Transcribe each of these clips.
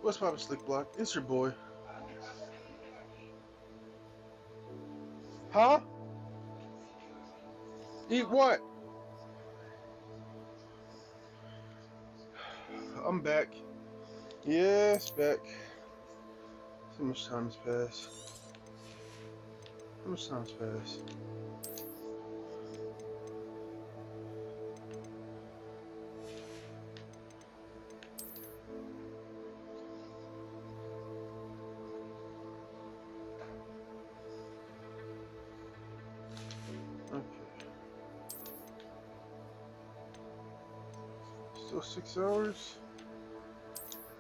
What's poppin', Slick Block? It's your boy. Huh? Eat what? I'm back. Yes, back. So much time has passed. How much time has passed? Okay. Still 6 hours?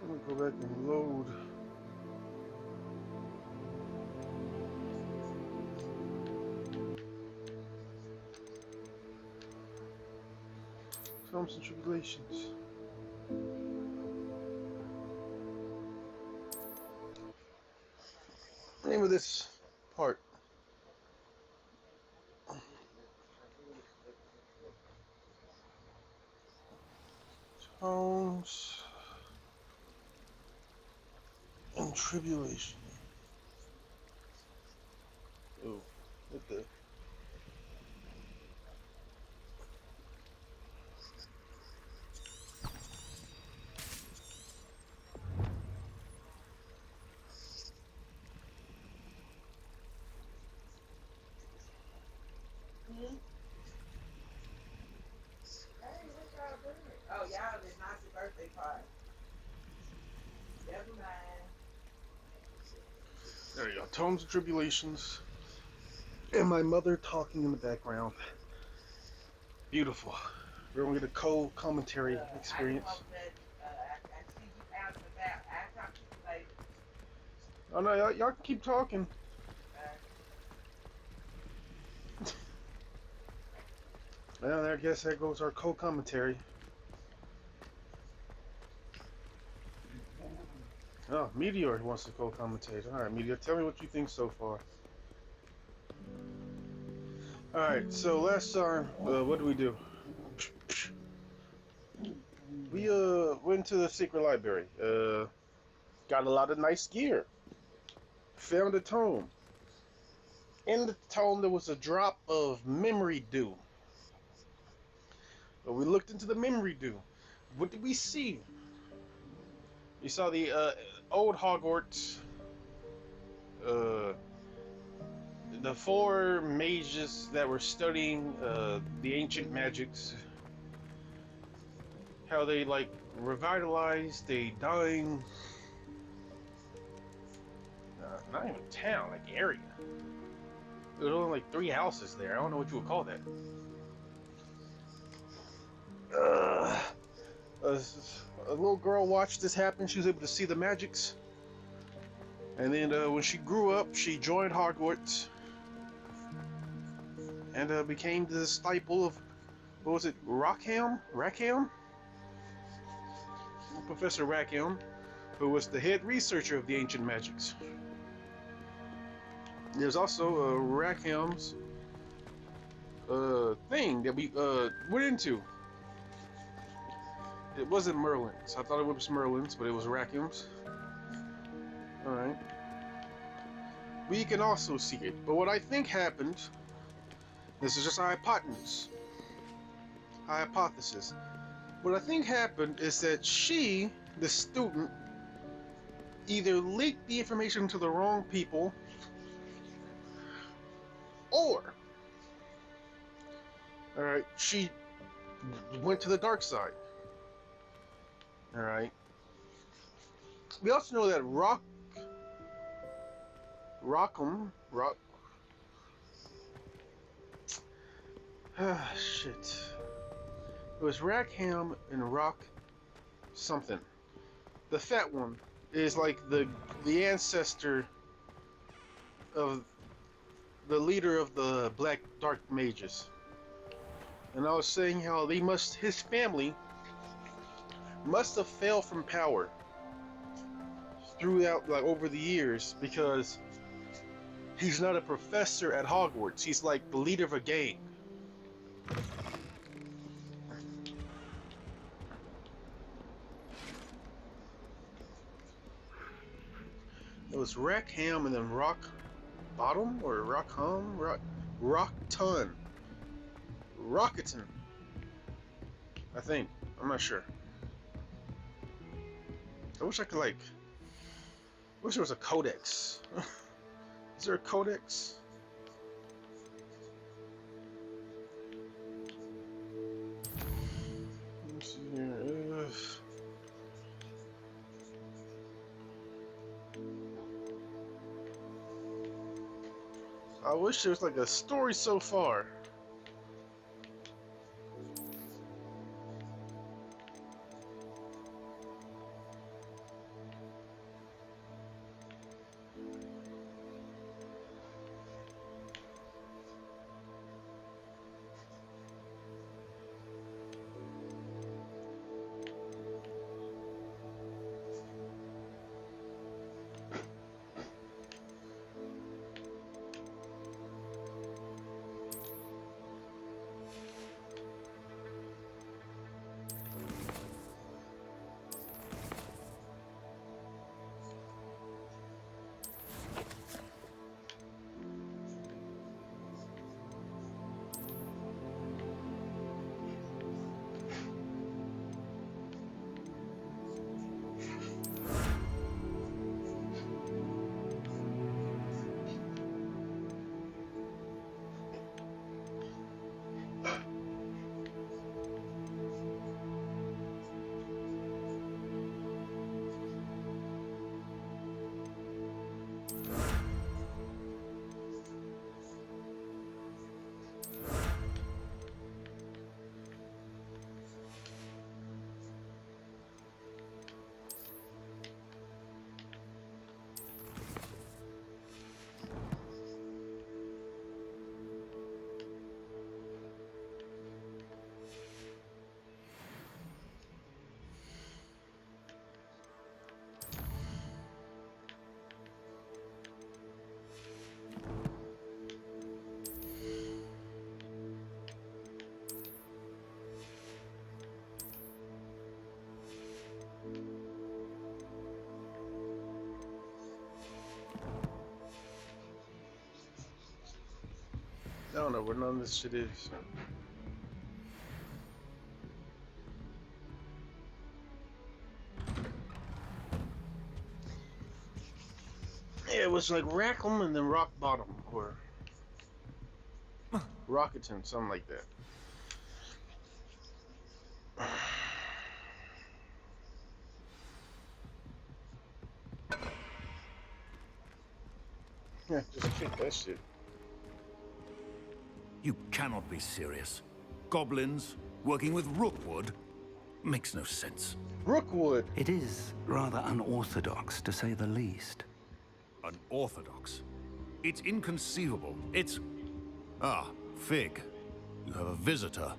I'm gonna go back and load. Triumphs and tribulations. Name of this part. Triumphs and tribulation. Oh, what the? Hey, what y'all doing? Oh, y'all did not your birthday party. Never mind. There you go. Tones and tribulations. And my mother talking in the background. Beautiful. We're gonna get a co-commentary I didn't experience. want that. I see you out and about. I'll talk to you later. Oh no, y'all can keep talking. Uh, Well, I guess there goes our co-commentary. Oh, Meteor wants to co-commentate. All right, Meteor, tell me what you think so far. All right, so last time, what did we do? We went to the secret library. Got a lot of nice gear. Found a tome. In the tome, there was a drop of memory dew. But we looked into the memory dew. What did we see? We saw the old Hogwarts. Uh, the four mages that were studying the ancient magics, how they like revitalized a dying, not even town, like area. There was only like 3 houses there. I don't know what you would call that. A little girl watched this happen. She was able to see the magics, and then when she grew up, she joined Hogwarts and became the disciple of, what was it, Rackham, Professor Rackham, who was the head researcher of the ancient magics. There's also Rackham's thing that we went into. It wasn't Merlin's. I thought it was Merlin's, but it was Rackham's. Alright. We can also see it. But what I think happened, this is just a hypothesis. What I think happened is that she, the student, either leaked the information to the wrong people, or, alright, she went to the dark side. Alright. We also know that shit. It was Rackham and Rock something. The fat one is like the ancestor of the leader of the Black Dark Mages. And I was saying how his family must have fell from power throughout, like, over the years, because he's not a professor at Hogwarts. He's like the leader of a gang. It was Rackham and then Rock Bottom or Rockham? Rockton. Rocketon. I think. I'm not sure. I wish I could like. I wish there was a codex. Is there a codex? Let me see here. I wish there was like a story so far. I don't know where none of this shit is. Yeah, it was like Rackham and then Rock Bottom, or Rocketon, something like that. Yeah, just kick that shit. You cannot be serious. Goblins working with Rookwood makes no sense. Rookwood. It is rather unorthodox, to say the least. Unorthodox? It's inconceivable. It's... Ah, Fig. You have a visitor.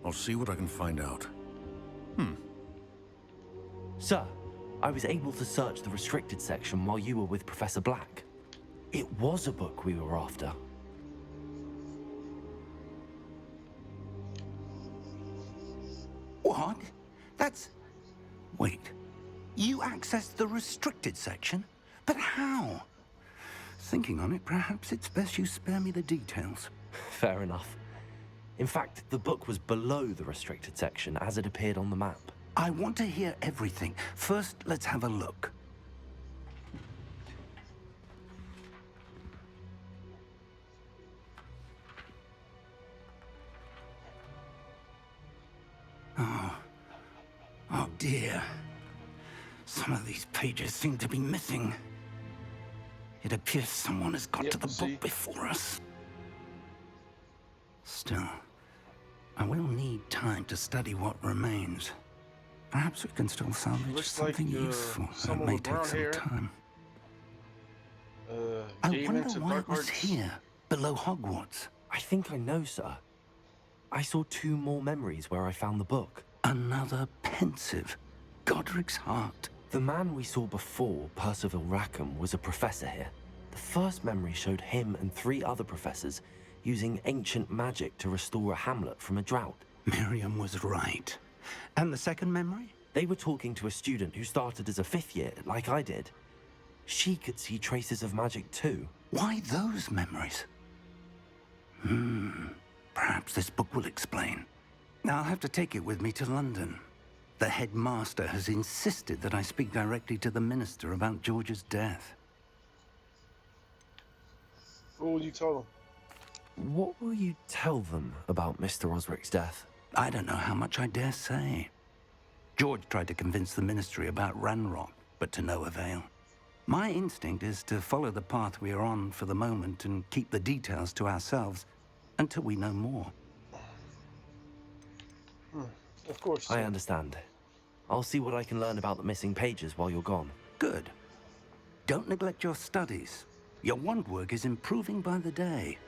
I'll see what I can find out. Sir, I was able to search the restricted section while you were with Professor Black. It was a book we were after. What? That's... Wait. You accessed the restricted section? But how? Thinking on it, perhaps it's best you spare me the details. Fair enough. In fact, the book was below the restricted section as it appeared on the map. I want to hear everything. First, let's have a look. Oh dear. Some of these pages seem to be missing. It appears someone has got to the book before us. Still, I will need time to study what remains. Perhaps we can still salvage something useful. It may take some time. I wonder why it was here, below Hogwarts. I think I know, sir. I saw 2 more memories where I found the book. Another pensive. Godric's heart. The man we saw before, Percival Rackham, was a professor here. The first memory showed him and 3 other professors using ancient magic to restore a hamlet from a drought. Miriam was right. And the second memory? They were talking to a student who started as a 5th year, like I did. She could see traces of magic too. Why those memories? Perhaps this book will explain. I'll have to take it with me to London. The headmaster has insisted that I speak directly to the minister about George's death. What would you tell them? What will you tell them about Mr. Osric's death? I don't know how much I dare say. George tried to convince the ministry about Ranrock, but to no avail. My instinct is to follow the path we are on for the moment and keep the details to ourselves until we know more. Of course. I understand. I'll see what I can learn about the missing pages while you're gone. Good. Don't neglect your studies. Your wand work is improving by the day.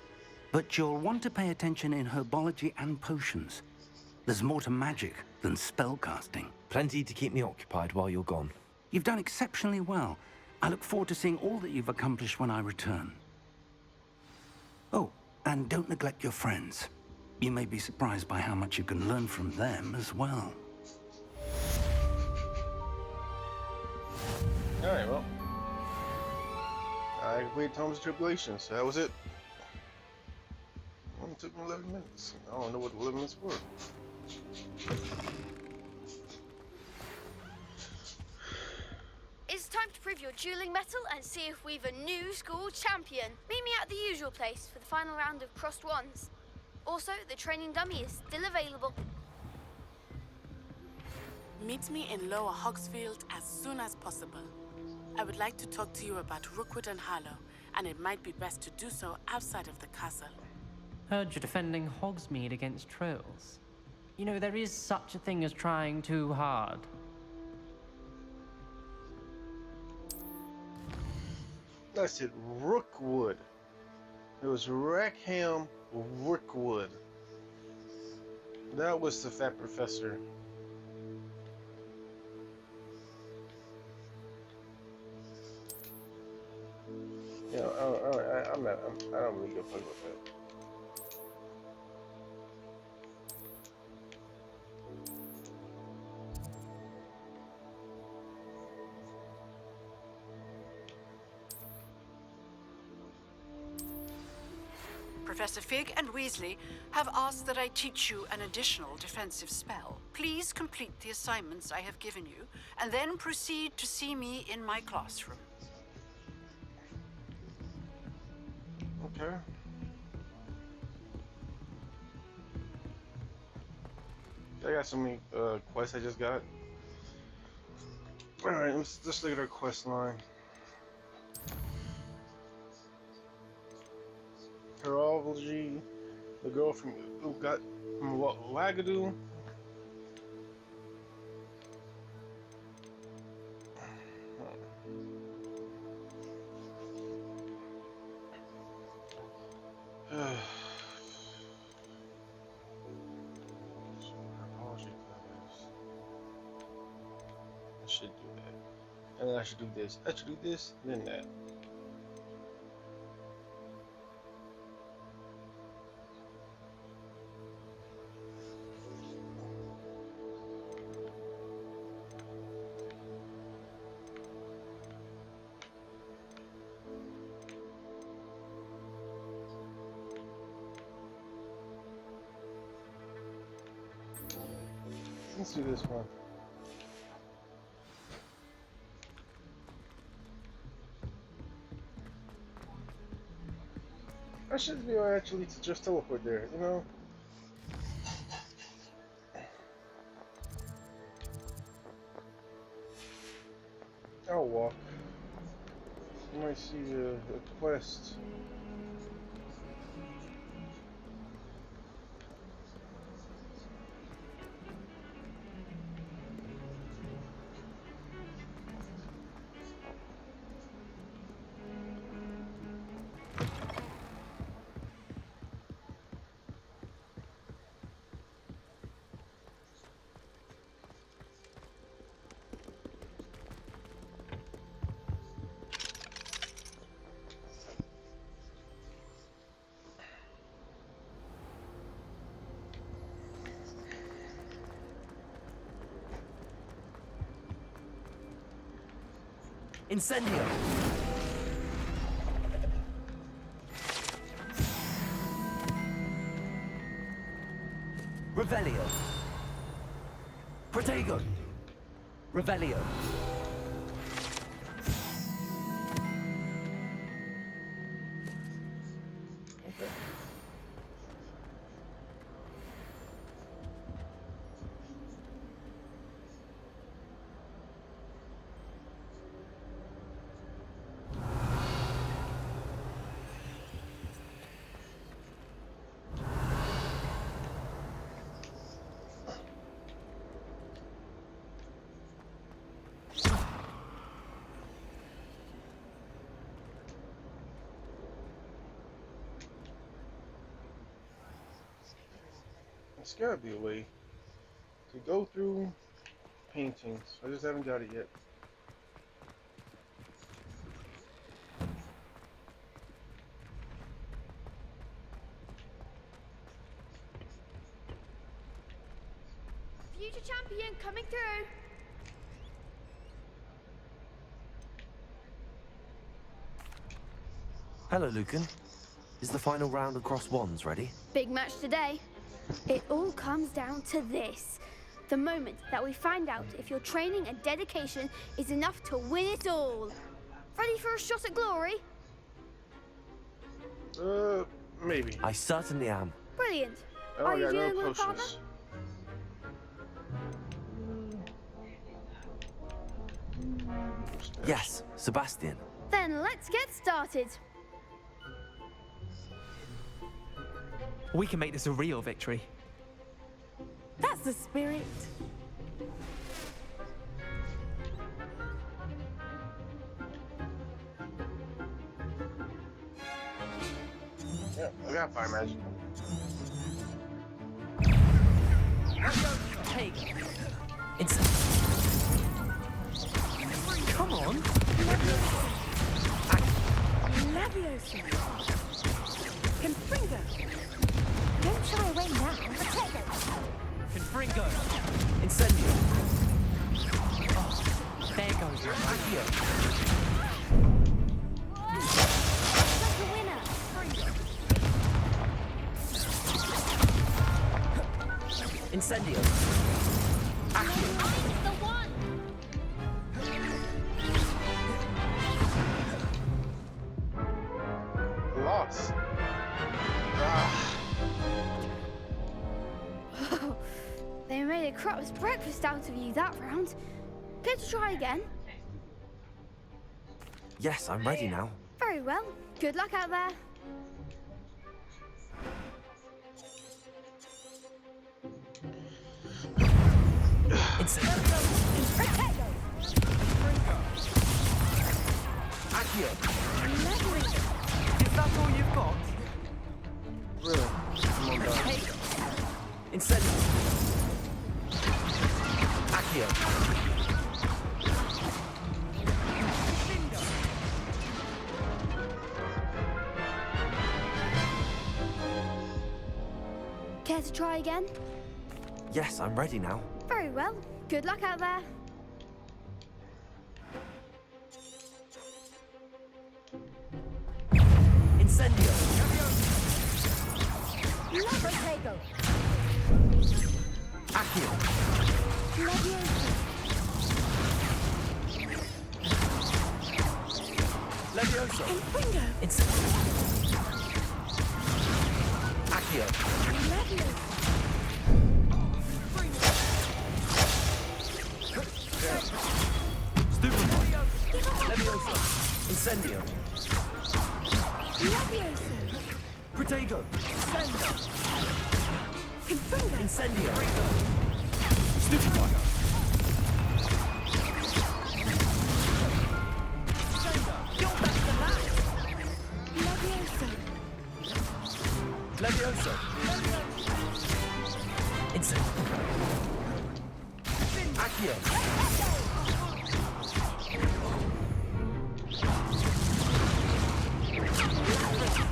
But you'll want to pay attention in herbology and potions. There's more to magic than spellcasting. Plenty to keep me occupied while you're gone. You've done exceptionally well. I look forward to seeing all that you've accomplished when I return. Oh, and don't neglect your friends. You may be surprised by how much you can learn from them as well. Alright, well. I completed Tom's Tribulation, so that was it. It only took me 11 minutes. I don't know what 11 minutes were. It's time to prove your dueling mettle and see if we've a new school champion. Meet me at the usual place for the final round of crossed wands. Also, the training dummy is still available. Meet me in Lower Hogsfield as soon as possible. I would like to talk to you about Rookwood and Harlow, and it might be best to do so outside of the castle. Heard you're defending Hogsmeade against trolls. You know, there is such a thing as trying too hard. I said Rookwood. It was Rackham Rookwood. That was the fat professor. You know, I don't really give a fuck about that. Professor Fig and Weasley have asked that I teach you an additional defensive spell. Please complete the assignments I have given you, and then proceed to see me in my classroom. Okay. I got so many quests I just got. Alright, let's look at our quest line. Herbology, the girl from Wagadu. I should do that. And then I should do this. I should do this, then that. Let's do this one. I should be able actually to just teleport there, you know? I'll walk. You might see a quest. Incendio! Revelio. Protego. Revelio. There's gotta be a way to go through paintings. I just haven't got it yet. Future champion coming through. Hello, Lucan. Is the final round across wands ready? Big match today. It all comes down to this. The moment that we find out if your training and dedication is enough to win it all. Ready for a shot at glory? Maybe. I certainly am. Brilliant. Oh, Are I you got dealing no with a partner? potions. Yes, Sebastian. Then let's get started. We can make this a real victory. That's the spirit. Yeah, I got fire magic. Take. It's Come on. Leviosa. Confringo. Don't shy away now. Protect it. Confringo. Incendio. There goes my Accio. Such a winner. Incendio. Accio. I'm the one. Lost. They made a crap's breakfast out of you that round. Care to try again? Yes, I'm ready now. Very well. Good luck out there. Incendio. Accio. Is that all you've got? Really? Come on, guys. Incendio. Accio. Care to try again? Yes, I'm ready now. Very well. Good luck out there. Incendio. Protego. Accio. Levioso. Confringo. Incendio. Accio. Stupefy. Levioso. Incendio. Protego. Confringo. Incendio. Stupefy. You're back to life. Leviosa. Levioso. Incendio. Accio.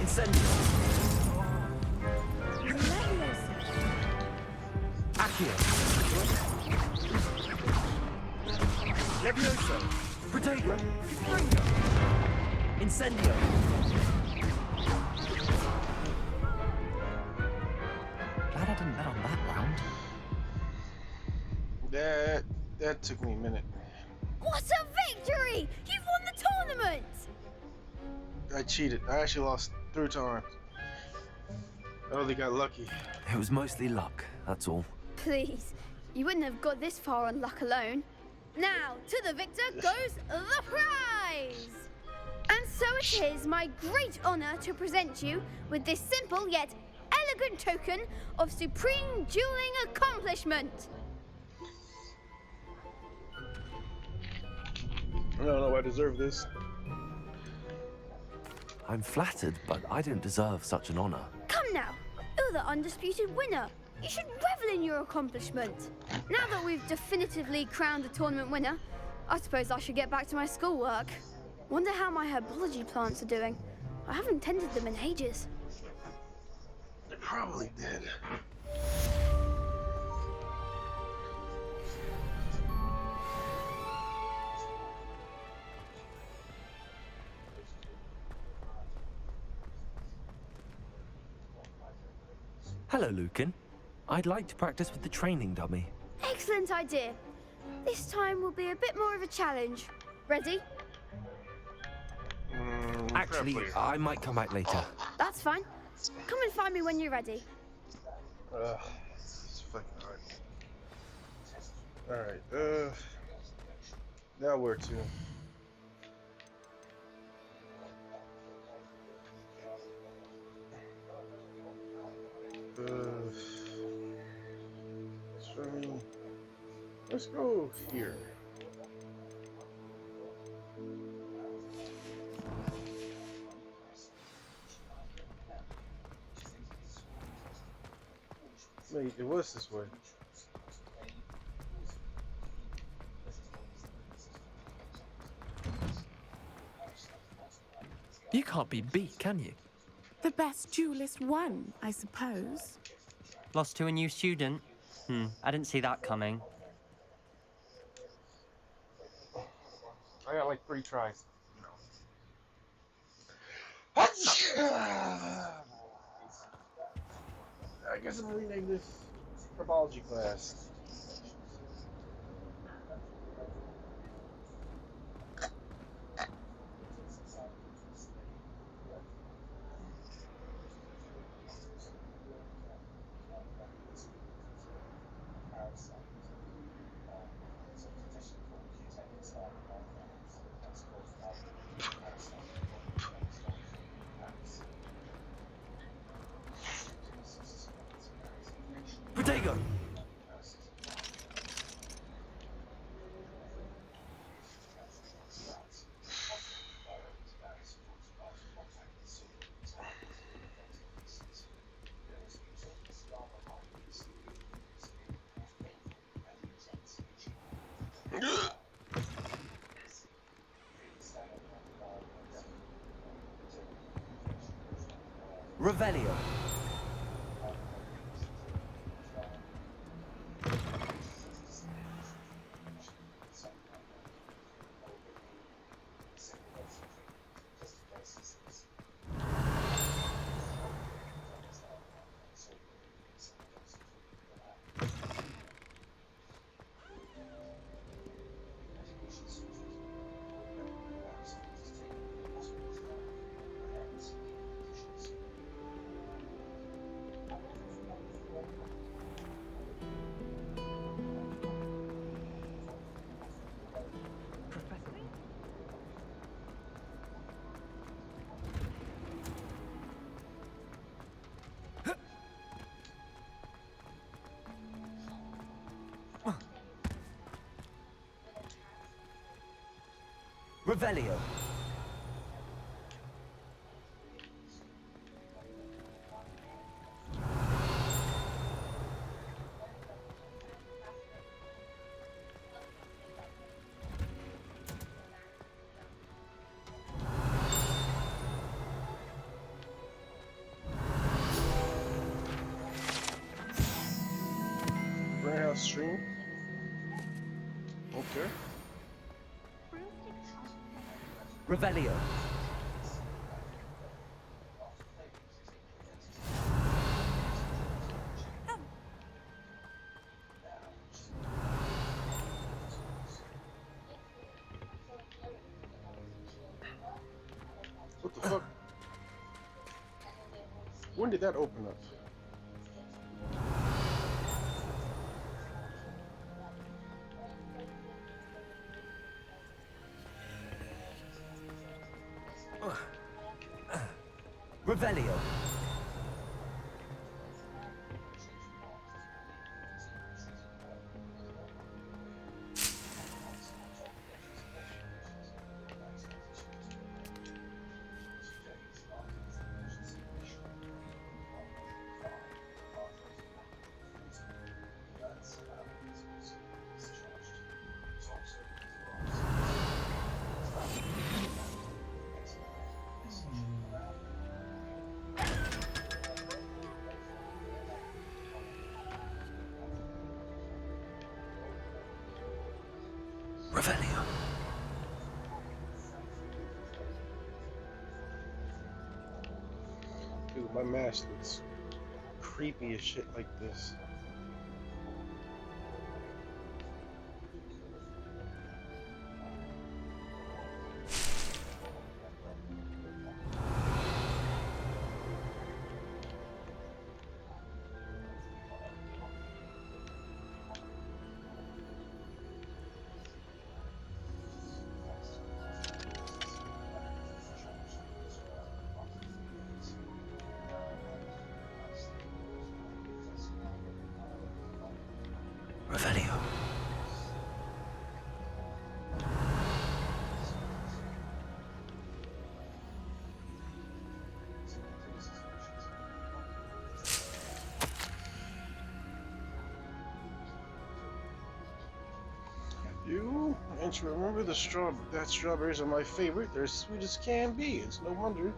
Incendio. Accio. Levioso. Protego. Incendio. Glad I didn't bet on that round. That took me a minute. What a victory! You've won the tournament! I cheated. I actually lost 3 times. I only got lucky. It was mostly luck, that's all. Please, you wouldn't have got this far on luck alone. Now, to the victor goes the prize! And so it is my great honor to present you with this simple yet elegant token of supreme dueling accomplishment. I don't know. I deserve this. I'm flattered, but I don't deserve such an honor. Come now, you're the undisputed winner. You should revel in your accomplishment. Now that we've definitively crowned the tournament winner, I suppose I should get back to my schoolwork. Wonder how my herbology plants are doing. I haven't tended them in ages. They're probably dead. Hello, Lucan. I'd like to practice with the training dummy. Excellent idea. This time will be a bit more of a challenge. Ready? Actually, I might come back later. That's fine. Come and find me when you're ready. It's fucking hard. Alright, now where to? Let's go here. Wait, it was this way. You can't be beat, can you? The best duelist won, I suppose. Lost to a new student? I didn't see that coming. I got like 3 tries. I guess I'm gonna rename this Herbology class. Potato! Revelio. Revelio. Warehouse stream. Okay. Revelio. fuck? When did that open up? Revelio. Revelio. Dude, my mask looks creepy as shit like this. Revelio. And you remember that strawberries are my favorite. They're as sweet as can be. It's no wonder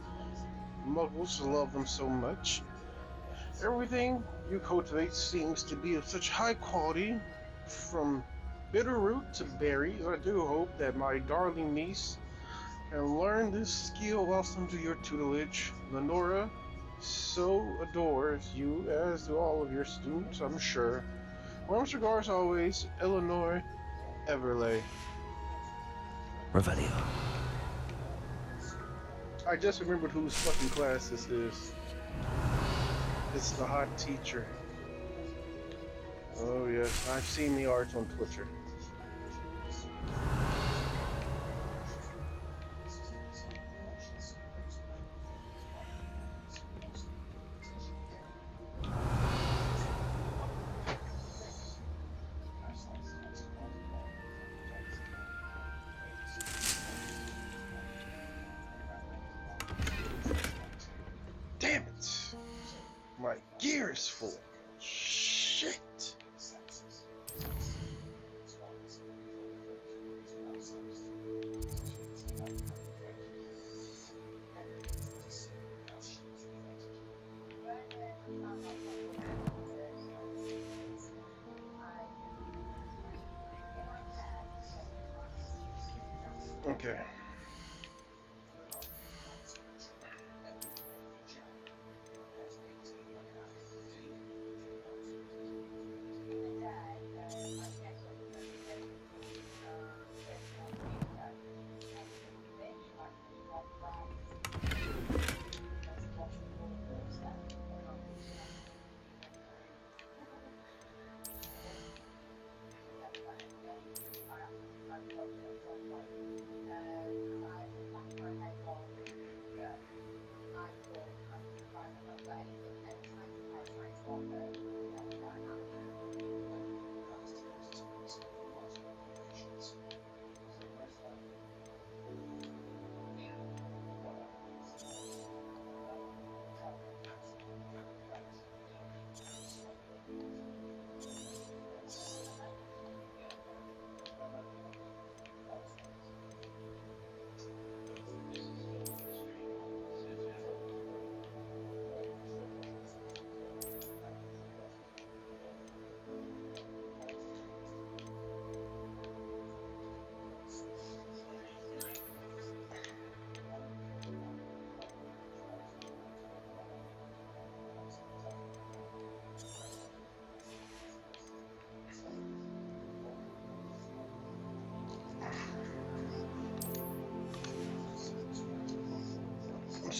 muggles love them so much. Everything you cultivate seems to be of such high quality, from bitter root to berry. I do hope that my darling niece can learn this skill whilst under your tutelage. Lenora so adores you, as do all of your students, I'm sure. Warmest regards always, Eleanor Everley. Revelio. I just remembered whose fucking class this is. It's the hot teacher. Oh yes, I've seen the art on Twitter. Damn it! My gear is full. Shit! Okay.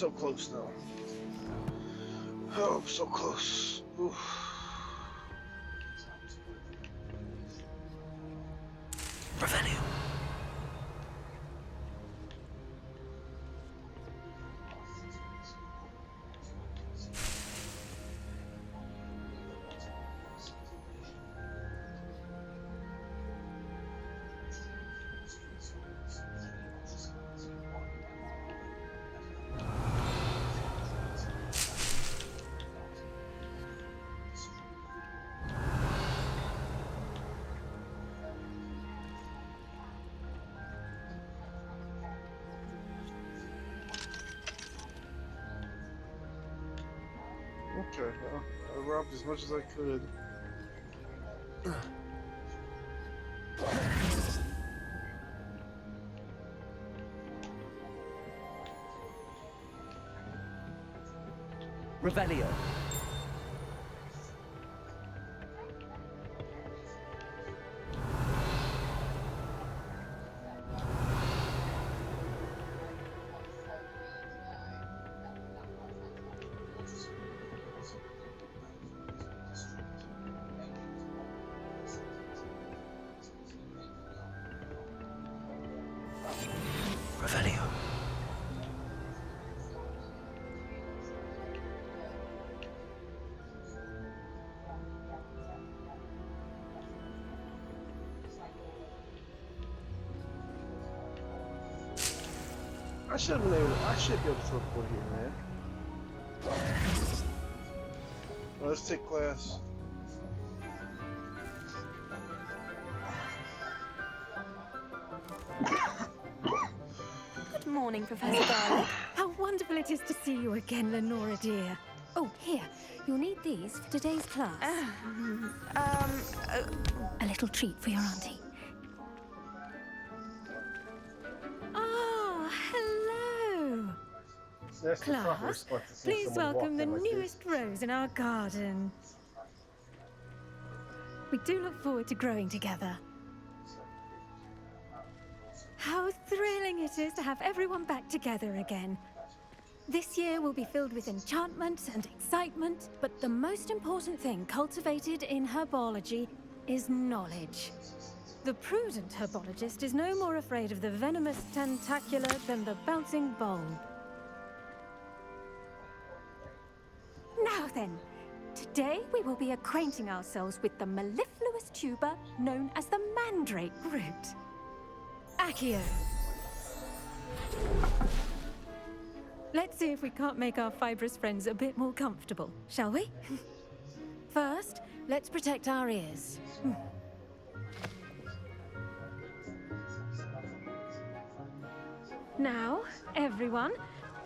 So close though. Oh, so close. Oof. Revelio. Okay, well, I robbed as much as I could. Revelio. Revelio. I should be able to teleport here, man. Well, let's take class. Good morning, Professor Garlick. How wonderful it is to see you again, Lenora dear. Oh, here, you'll need these for today's class. A little treat for your auntie. Oh, hello. That's the proper Class, response to see please someone welcome the walk in like newest rose in our garden. We do look forward to growing together. How thrilling it is to have everyone back together again. This year will be filled with enchantment and excitement, but the most important thing cultivated in herbology is knowledge. The prudent herbologist is no more afraid of the venomous tentacular than the bouncing bulb. Now then, today we will be acquainting ourselves with the mellifluous tuber known as the mandrake root. Accio. Let's see if we can't make our fibrous friends a bit more comfortable, shall we? First, let's protect our ears. Now, everyone,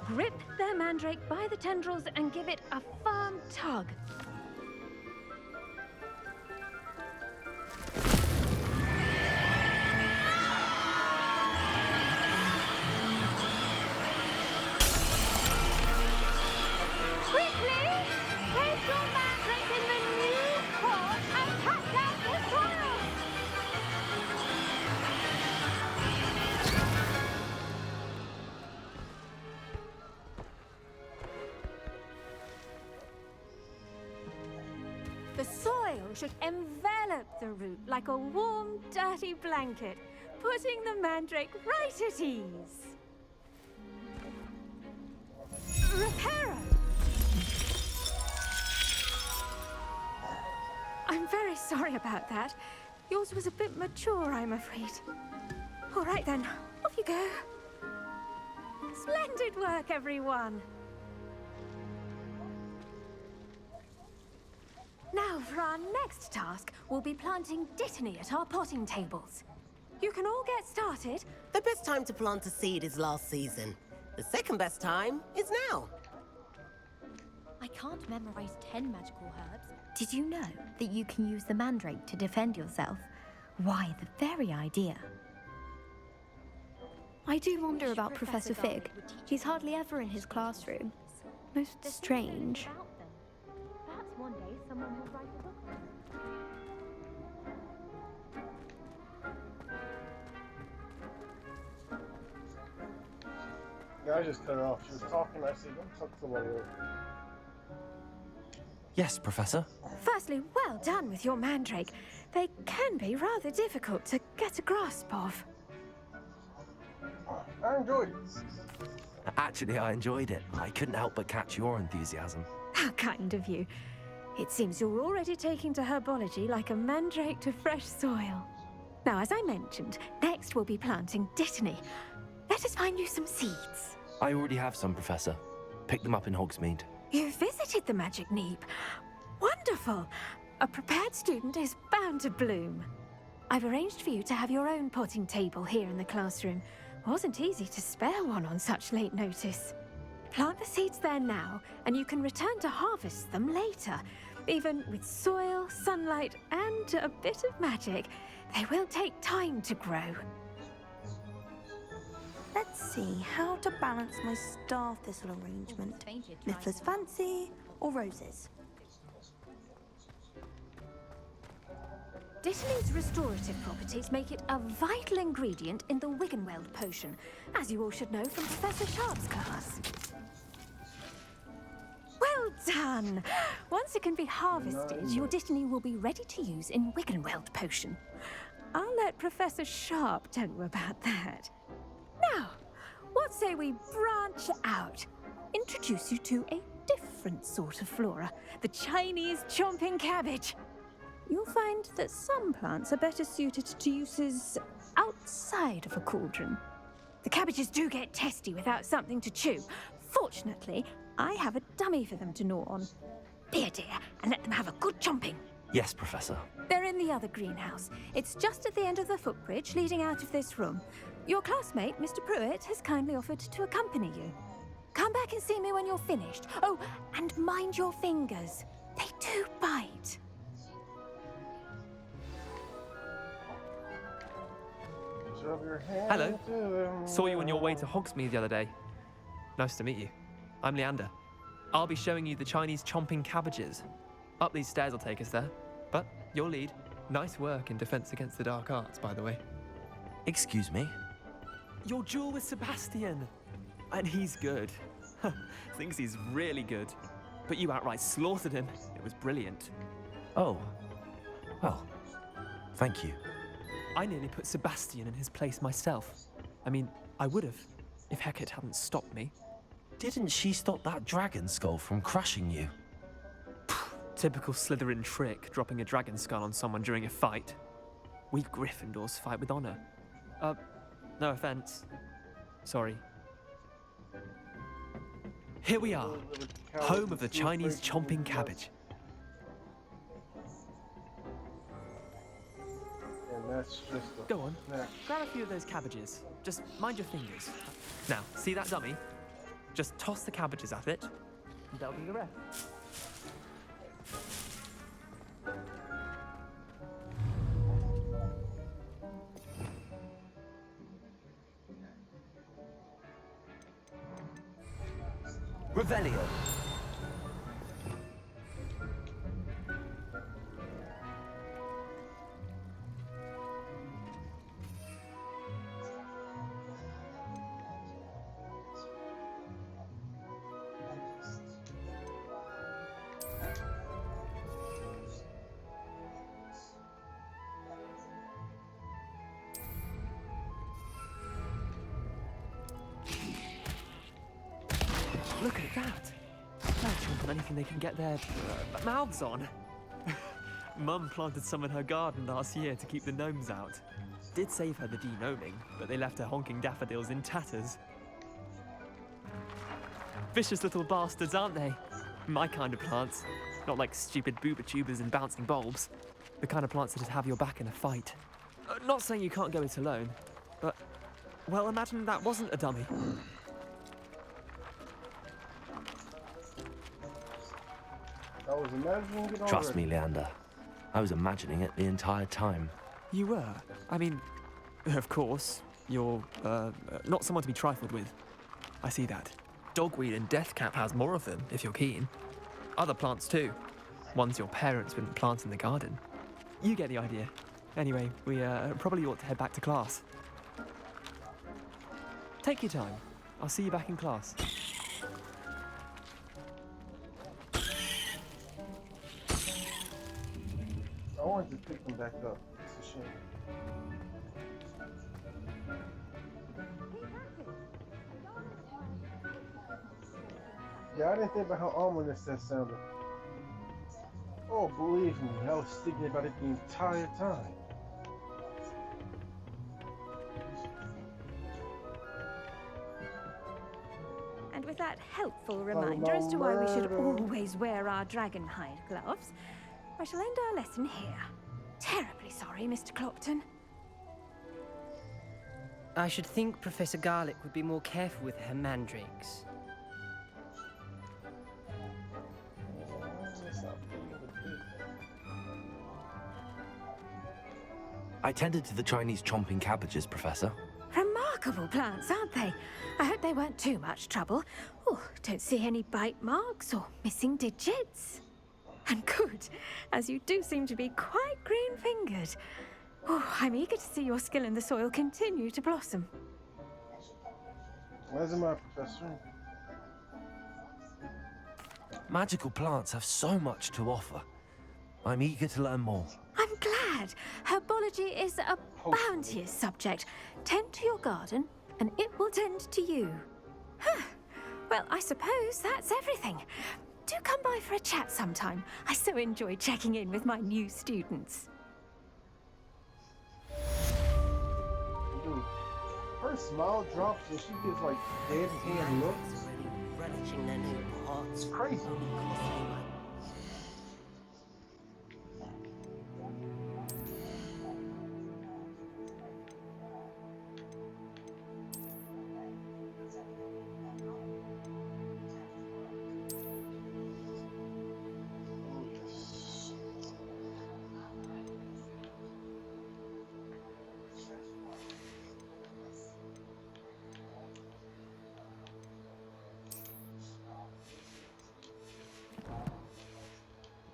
grip their mandrake by the tendrils and give it a firm tug. The soil should envelop the root like a warm, dirty blanket, putting the mandrake right at ease. Reparo! I'm very sorry about that. Yours was a bit mature, I'm afraid. All right then, off you go. Splendid work, everyone. Now, for our next task, we'll be planting dittany at our potting tables. You can all get started. The best time to plant a seed is last season. The second best time is now. I can't memorize 10 magical herbs. Did you know that you can use the mandrake to defend yourself? Why, the very idea. I do wonder about Professor Fig. He's hardly ever in his classroom. Most strange. Perhaps one day someone will write a book. I just cut her off. She was talking. I said, don't talk to somebody else. Yes, Professor. Firstly, well done with your mandrake. They can be rather difficult to get a grasp of. I enjoyed it. Actually, I enjoyed it. I couldn't help but catch your enthusiasm. How kind of you. It seems you're already taking to herbology like a mandrake to fresh soil. Now, as I mentioned, next we'll be planting dittany. Let us find you some seeds. I already have some, Professor. Picked them up in Hogsmeade. You visited the Magic Neep. Wonderful. A prepared student is bound to bloom. I've arranged for you to have your own potting table here in the classroom. Wasn't easy to spare one on such late notice. Plant the seeds there now, and you can return to harvest them later. Even with soil, sunlight, and a bit of magic, they will take time to grow. Let's see how to balance my star thistle arrangement. Niffler's fancy or roses? Dittany's restorative properties make it a vital ingredient in the Wiggenweld potion, as you all should know from Professor Sharp's class. Well done! Once it can be harvested, your Dittany will be ready to use in Wiggenweld potion. I'll let Professor Sharp tell you about that. Now, what say we branch out? Introduce you to a different sort of flora, the Chinese chomping cabbage. You'll find that some plants are better suited to uses outside of a cauldron. The cabbages do get testy without something to chew. Fortunately, I have a dummy for them to gnaw on. Be a dear and let them have a good chomping. Yes, Professor. They're in the other greenhouse. It's just at the end of the footbridge leading out of this room. Your classmate, Mr. Pruitt, has kindly offered to accompany you. Come back and see me when you're finished. Oh, and mind your fingers. They do bite. Hello. Saw you on your way to Hogsmeade the other day. Nice to meet you. I'm Leander. I'll be showing you the Chinese chomping cabbages. Up these stairs will take us there. But your lead. Nice work in Defense Against the Dark Arts, by the way. Excuse me? Your duel with Sebastian. And he's good. Thinks he's really good. But you outright slaughtered him. It was brilliant. Oh. Well, thank you. I nearly put Sebastian in his place myself. I mean, I would have, if Hecate hadn't stopped me. Didn't she stop that dragon skull from crushing you? Typical Slytherin trick, dropping a dragon skull on someone during a fight. We Gryffindors fight with honor. No offense. Sorry. Here we are, home of the Chinese chomping cabbage. That's just Go on, grab a few of those cabbages. Just mind your fingers. Now, see that dummy? Just toss the cabbages at it, and that'll do the rest. Revelio. Look at that! They'll chomp on anything they can get their mouths on. Mum planted some in her garden last year to keep the gnomes out. Did save her the de-gnoming, but they left her honking daffodils in tatters. Vicious little bastards, aren't they? My kind of plants. Not like stupid booba tubers and bouncing bulbs. The kind of plants that'd have your back in a fight. Not saying you can't go it alone, but, well, imagine that wasn't a dummy. I was imagining it already. Trust me, Leander. I was imagining it the entire time. You were? I mean, of course, you're, not someone to be trifled with. I see that. Dogweed and Deathcap has more of them, if you're keen. Other plants too. Ones your parents wouldn't plant in the garden. You get the idea. Anyway, we probably ought to head back to class. Take your time. I'll see you back in class. I wanted to pick them back up. It's a shame. Yeah, I didn't think about how ominous that sounded. Oh, believe me, I was thinking about it the entire time. And with that helpful reminder as to why we should always wear our dragon hide gloves, I shall end our lesson here. Terribly sorry, Mr. Clopton. I should think Professor Garlick would be more careful with her mandrakes. I tended to the Chinese chomping cabbages, Professor. Remarkable plants, aren't they? I hope they weren't too much trouble. Oh, don't see any bite marks or missing digits. And good, as you do seem to be quite green-fingered. Oh, I'm eager to see your skill in the soil continue to blossom. Where's my professor? Magical plants have so much to offer. I'm eager to learn more. I'm glad. Herbology is a bounteous subject. Tend to your garden, and it will tend to you. Huh. Well, I suppose that's everything. Do come by for a chat sometime. I so enjoy checking in with my new students. Dude, her smile drops and she gives like dead hand looks. Relishing their new pots. It's crazy.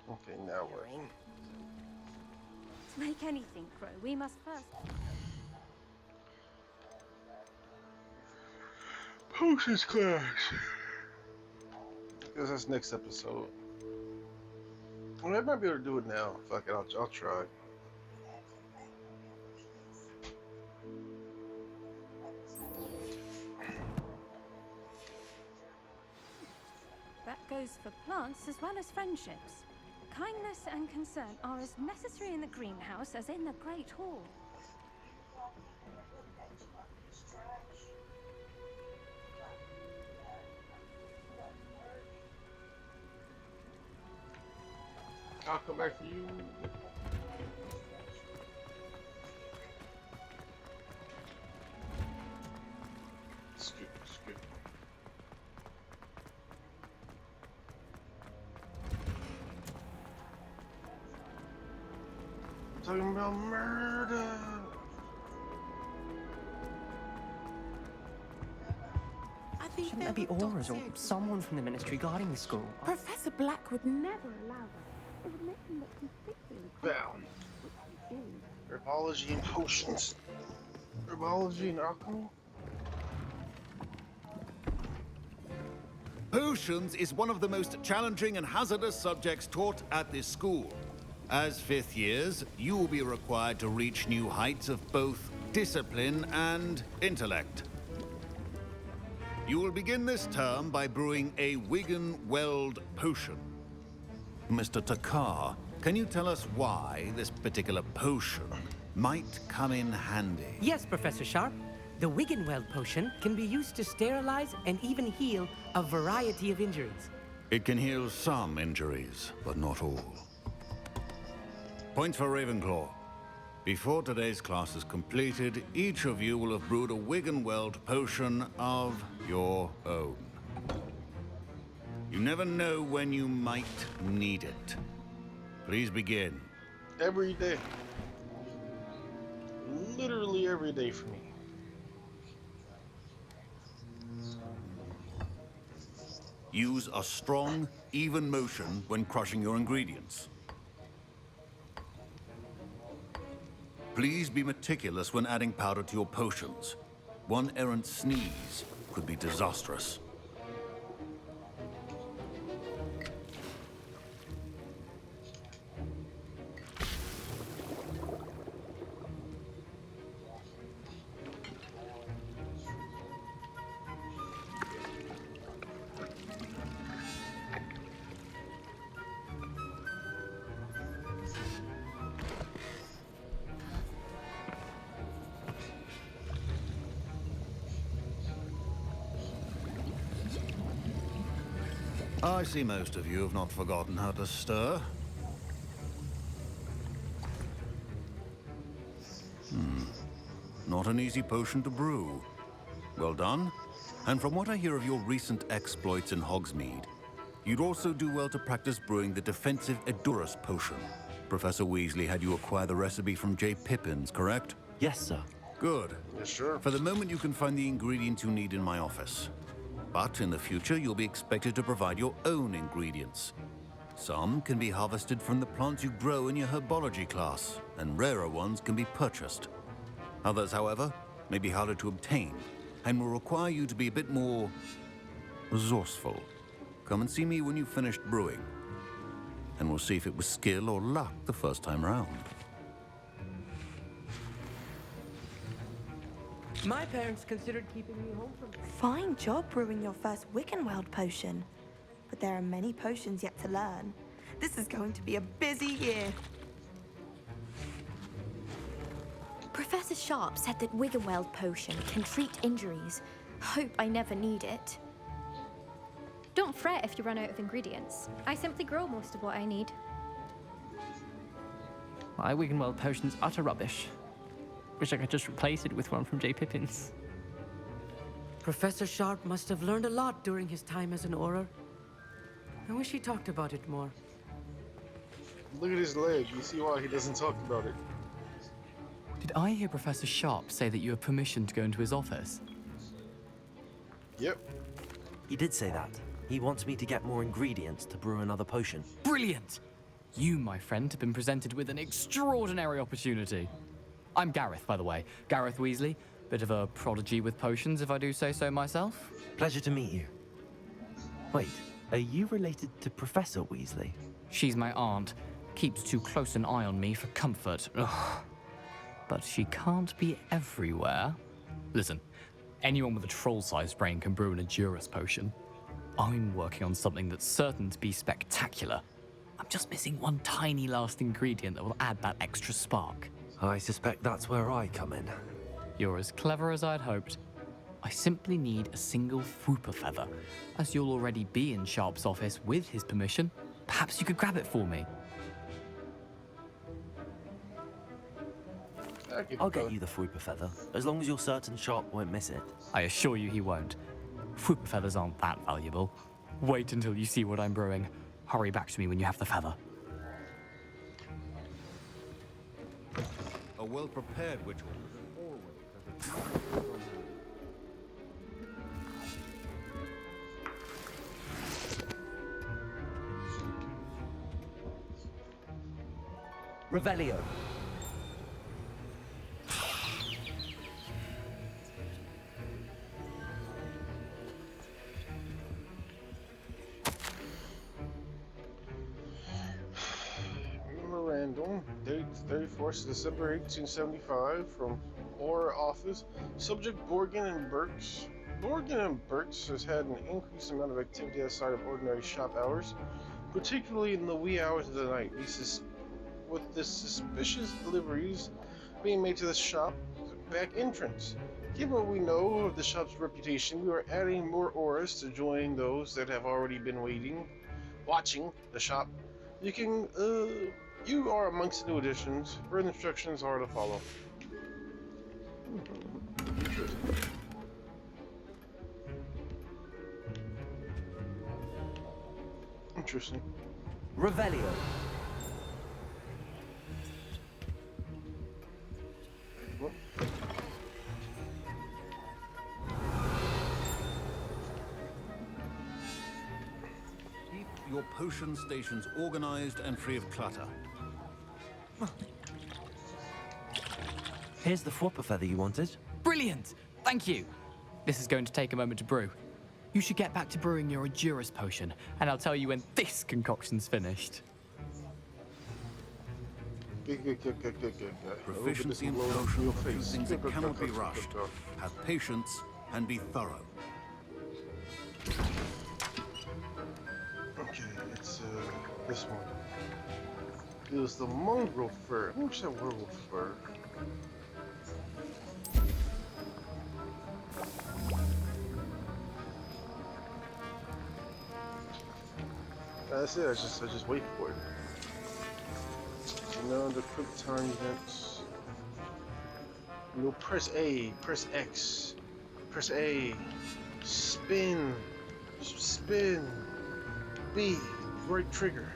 Okay, now what? To make anything grow, we must first... Potions class. Guess that's next episode. Well, I might be able to do it now. Fuck it, I'll try. That goes for plants as well as friendships. Kindness and concern are as necessary in the greenhouse as in the Great Hall. I'll come back for you. Scoop. Talking about murder. I think Shouldn't there be auras or someone from the ministry guarding the school? Professor Black would never allow that. It would make him look completely Bound. Herbology and potions. Herbology and alchemy. Potions is one of the most challenging and hazardous subjects taught at this school. As fifth years, you will be required to reach new heights of both discipline and intellect. You will begin this term by brewing a Wigan-Weld potion. Mr. Takar, can you tell us why this particular potion might come in handy? Yes, Professor Sharp. The Wigan-Weld potion can be used to sterilize and even heal a variety of injuries. It can heal some injuries, but not all. Points for Ravenclaw. Before today's class is completed, each of you will have brewed a Wigan-Weld potion of your own. You never know when you might need it. Please begin. Every day. Literally every day for me. Use a strong, even motion when crushing your ingredients. Please be meticulous when adding powder to your potions. One errant sneeze, could be disastrous. I see most of you have not forgotten how to stir. Not an easy potion to brew. Well done. And from what I hear of your recent exploits in Hogsmeade, you'd also do well to practice brewing the defensive Edurus potion. Professor Weasley had you acquire the recipe from J. Pippin's, correct? Yes, sir. Good. Yeah, sure. For the moment, you can find the ingredients you need in my office. But in the future, you'll be expected to provide your own ingredients. Some can be harvested from the plants you grow in your Herbology class, and rarer ones can be purchased. Others, however, may be harder to obtain, and will require you to be a bit more resourceful. Come and see me when you've finished brewing, and we'll see if it was skill or luck the first time around. My parents considered keeping me home from... Fine job brewing your first Wiccanweld potion. But there are many potions yet to learn. This is going to be a busy year. Professor Sharp said that Wiggenweld potion can treat injuries. Hope I never need it. Don't fret if you run out of ingredients. I simply grow most of what I need. My Wiggenweld potion's utter rubbish. Wish I could just replace it with one from J. Pippin's. Professor Sharp must have learned a lot during his time as an Auror. I wish he talked about it more. Look at his leg. You see why he doesn't talk about it. Did I hear Professor Sharp say that you have permission to go into his office? Yep. He did say that. He wants me to get more ingredients to brew another potion. Brilliant! You, my friend, have been presented with an extraordinary opportunity. I'm Gareth, by the way. Gareth Weasley. Bit of a prodigy with potions, if I do say so myself. Pleasure to meet you. Wait, are you related to Professor Weasley? She's my aunt. Keeps too close an eye on me for comfort. Ugh. But she can't be everywhere. Listen, anyone with a troll-sized brain can brew an Edurus potion. I'm working on something that's certain to be spectacular. I'm just missing one tiny last ingredient that will add that extra spark. I suspect that's where I come in. You're as clever as I'd hoped. I simply need a single Fwooper feather. As you'll already be in Sharp's office with his permission, perhaps you could grab it for me. I'll get you the Fwooper feather, as long as you're certain Sharp won't miss it. I assure you he won't. Fwooper feathers aren't that valuable. Wait until you see what I'm brewing. Hurry back to me when you have the feather. A well-prepared witch Revelio. Memorandum, date 31st December 1875, from Auror Office. Subject Borgin and Burks. Borgin and Burks has had an increased amount of activity outside of ordinary shop hours, particularly in the wee hours of the night. With the suspicious deliveries being made to the shop back entrance. Given what we know of the shop's reputation, we are adding more Aurors to join those that have already been watching the shop. You are amongst the new additions. Further instructions are to follow. Interesting. Revelio. Keep your potion stations organized and free of clutter. Here's the Fwooper feather you wanted. Brilliant! Thank you! This is going to take a moment to brew. You should get back to brewing your Endurance potion, and I'll tell you when this concoction's finished. Good. Proficiency in potions are two things that cannot be rushed. Have patience and be thorough. Okay, it's this one. It was the mongrel fur. I wish that werewolf fur. That's it. I just wait for it. No, the quick time events. No, press A, press X, press A, spin, B, right trigger,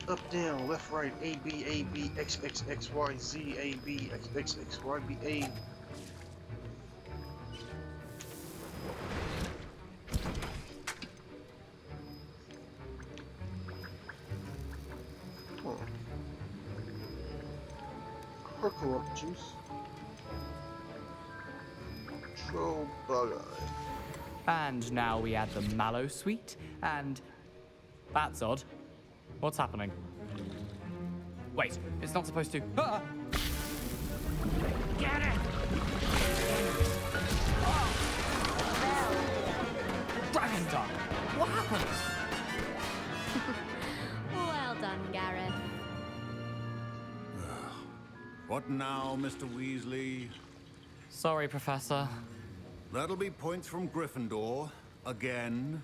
up, down, left, right, A, B, X, Y, Z, A, B, X, Y, B, A. Herbolog juice. Troll bug eye. And now we add the mallow sweet, and... That's odd. What's happening? Wait, it's not supposed to... Ah! Get it! Oh! Dragon Dog! What happened? Well done, Gareth. What now, Mr. Weasley? Sorry, Professor. That'll be points from Gryffindor. Again.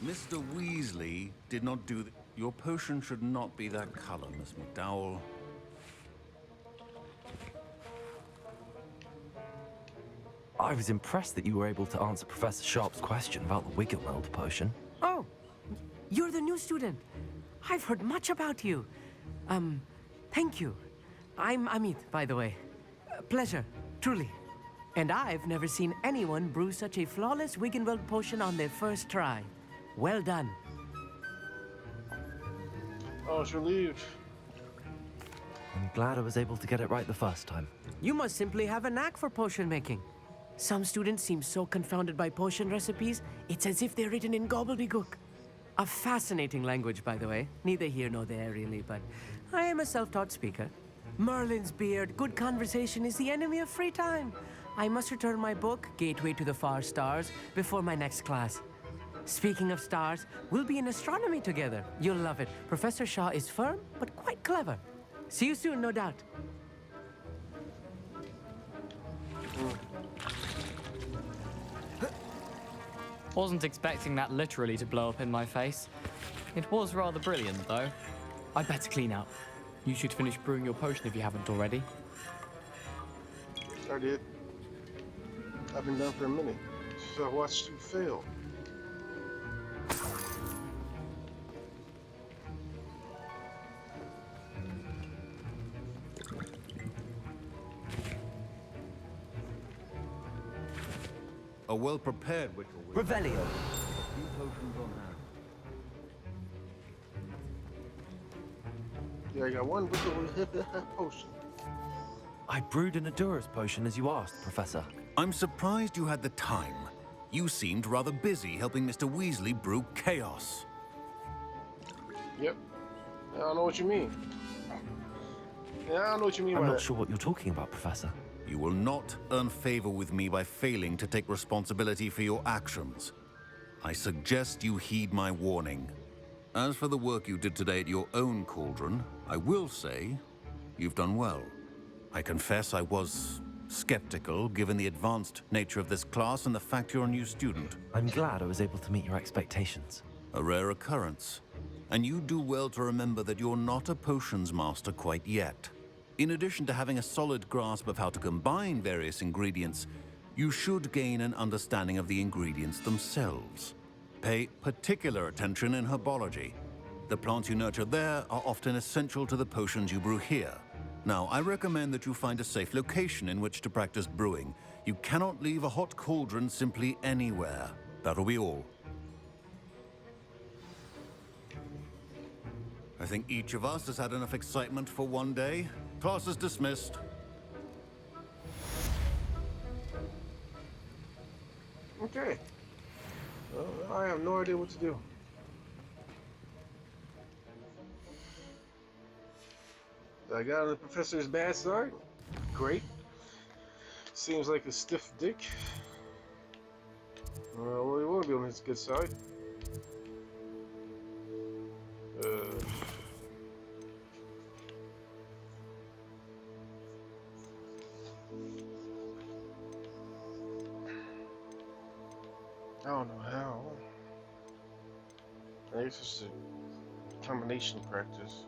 Mr. Weasley did not do that. Your potion should not be that color, Miss McDowell. I was impressed that you were able to answer Professor Sharp's question about the Wiggenweld potion. Oh, you're the new student. I've heard much about you. Thank you. I'm Amit, by the way. Pleasure, truly. And I've never seen anyone brew such a flawless Wiggenweld potion on their first try. Well done. Oh, it's relieved. I'm glad I was able to get it right the first time. You must simply have a knack for potion making. Some students seem so confounded by potion recipes, it's as if they're written in gobbledygook. A fascinating language, by the way. Neither here nor there, really, but I am a self-taught speaker. Merlin's beard, good conversation is the enemy of free time. I must return my book, Gateway to the Far Stars, before my next class. Speaking of stars, we'll be in astronomy together. You'll love it. Professor Shaw is firm, but quite clever. See you soon, no doubt. Wasn't expecting that literally to blow up in my face. It was rather brilliant, though. I'd better clean up. You should finish brewing your potion if you haven't already. I did. I've been done for a minute. So I watched you fail. A well-prepared Wickel will... Revelio. A few potions on hand. Yeah, I got one potion. I brewed an Endurance potion as you asked, Professor. I'm surprised you had the time. You seemed rather busy helping Mr. Weasley brew chaos. Yep. I don't know what you mean. Yeah, I don't know what you mean I'm by not that. sure what you're talking about, Professor. You will not earn favor with me by failing to take responsibility for your actions. I suggest you heed my warning. As for the work you did today at your own cauldron, I will say you've done well. I confess I was skeptical, given the advanced nature of this class and the fact you're a new student. I'm glad I was able to meet your expectations. A rare occurrence. And you do well to remember that you're not a potions master quite yet. In addition to having a solid grasp of how to combine various ingredients, you should gain an understanding of the ingredients themselves. Pay particular attention in herbology. The plants you nurture there are often essential to the potions you brew here. Now, I recommend that you find a safe location in which to practice brewing. You cannot leave a hot cauldron simply anywhere. That'll be all. I think each of us has had enough excitement for one day. Class is dismissed. Okay. Well, I have no idea what to do. I got on the professor's bad side. Great. Seems like a stiff dick. Well, he won't be on his good side. I don't know how. I guess it's a combination practice.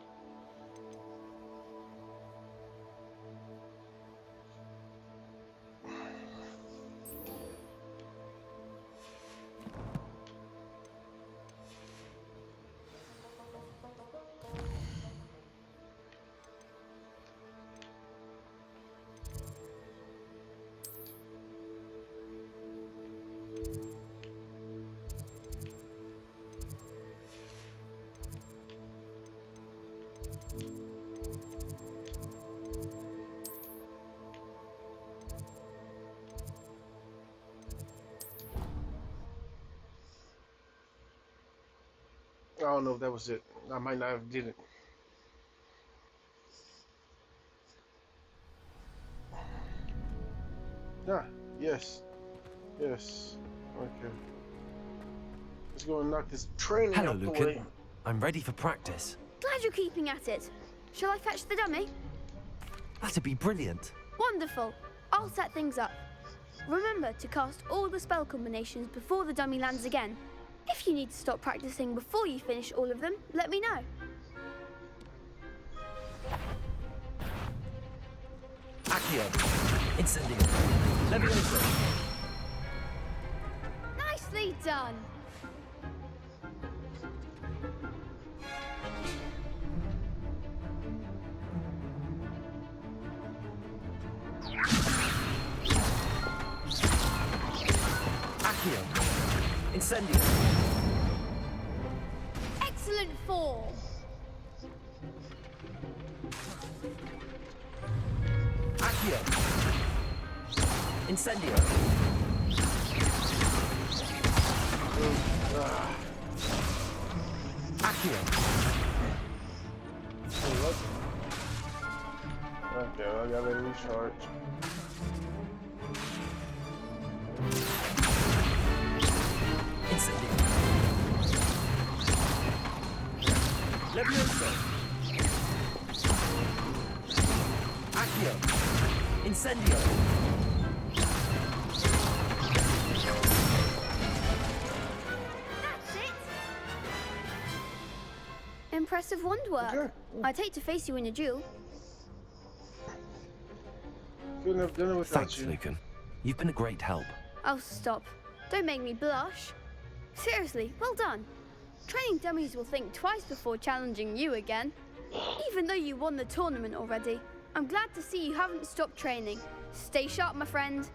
I don't know if that was it. I might not have did it. Ah, yes. Yes. Okay. Let's go and knock this training Hello, out the Lucan. way. I'm ready for practice. Glad you're keeping at it. Shall I fetch the dummy? That'd be brilliant. Wonderful. I'll set things up. Remember to cast all the spell combinations before the dummy lands again. If you need to stop practicing before you finish all of them, let me know. Accio. Incendio. Levioso. Nicely done. Accio. Incendio. Excellent form. Accio. Incendio. Accio. Okay, I gotta recharge. Incendio. Levioso. Accio. Incendio. That's it. Impressive wand work. Okay. I'd hate to face you in a duel. Couldn't have done it without Thanks, you. Lucan. You've been a great help. Oh, stop. Don't make me blush. Seriously, well done. Training dummies will think twice before challenging you again. Even though you won the tournament already, I'm glad to see you haven't stopped training. Stay sharp, my friend.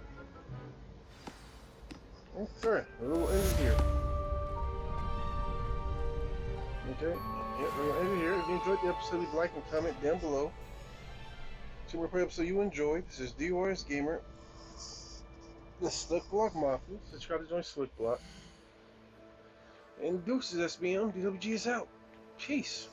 Okay, we'll end it here. Okay, yeah, we're gonna end it here. If you enjoyed the episode, leave a like and comment down below. See what episode you enjoyed. This is D.W.G Gamer. The Slick Block Mafia. Subscribe to join Slick Block. And deuces, SBM. D.W.G is out. Peace.